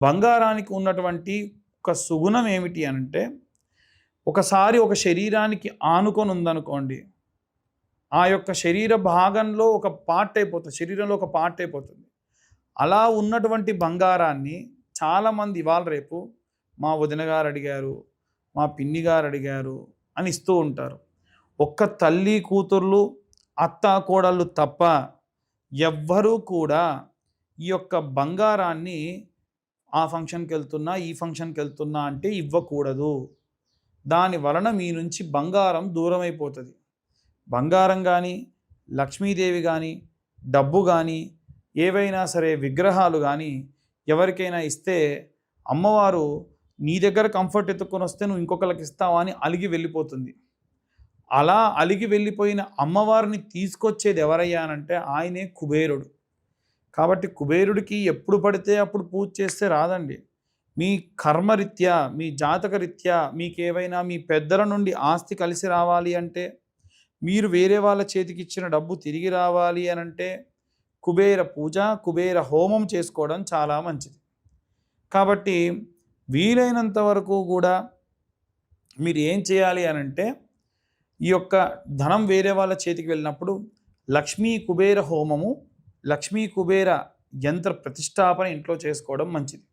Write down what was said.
బంగారానికి ఉన్నటువంటి ఒక సుగుణం ఏమిటి అనంటే, ఒకసారి ఒక శరీరానికి ఆనుకొని ఉందనుకోండి, ఆ యొక్క శరీర భాగంలో ఒక పార్ట్ అయిపోతుంది. శరీరంలో ఒక పార్ట్ అయిపోతుంది. అలా ఉన్నటువంటి బంగారాన్ని చాలామంది ఇవాళ రేపు మా వదిన గారు అడిగారు, మా పిన్ని గారు అడిగారు అని ఇస్తూ ఉంటారు. ఒక్క తల్లి కూతుర్లు, అత్త కోడళ్ళు తప్ప ఎవ్వరూ కూడా ఈ యొక్క బంగారాన్ని ఆ ఫంక్షన్‌కి వెళ్తున్నా, ఈ ఫంక్షన్‌కి వెళ్తున్నా అంటే ఇవ్వకూడదు. దాని వలన మీ నుంచి బంగారం దూరమైపోతది. బంగారం గానీ, లక్ష్మీదేవి గానీ, డబ్బు గానీ, ఏవైనా సరే విగ్రహాలు గానీ ఎవరికైనా ఇస్తే అమ్మవారు నీ దగ్గర కంఫర్ట్ ఎత్తుకొనొస్తే నువ్వు ఇంకొకళ్ళకి ఇస్తావా అని అలిగి వెళ్ళిపోతుంది. అలా అలిగి వెళ్ళిపోయిన అమ్మవారిని తీసుకొచ్చేది ఎవరయ్యా అనంటే ఆయనే కుబేరుడు. కాబట్టి కుబేరుడికి ఎప్పుడు పడితే అప్పుడు పూజ చేస్తే రాదండి. మీ కర్మరీత్యా, మీ జాతకరీత్యా మీకేవైనా మీ పెద్దల నుండి ఆస్తి కలిసి రావాలి అంటే, మీరు వేరే వాళ్ళ చేతికిచ్చిన డబ్బు తిరిగి రావాలి అనంటే, కుబేర పూజ, కుబేర హోమం చేసుకోవడం చాలా మంచిది. కాబట్టి వీలైనంత వరకు కూడా మీరు ఏం చేయాలి అనంటే, ఈ యొక్క ధనం వేరే వాళ్ళ చేతికి వెళ్ళినప్పుడు లక్ష్మీ కుబేర హోమము, లక్ష్మీ కుబేర యంత్ర ప్రతిష్టాపన ఇంట్లో చేసుకోవడం మంచిది.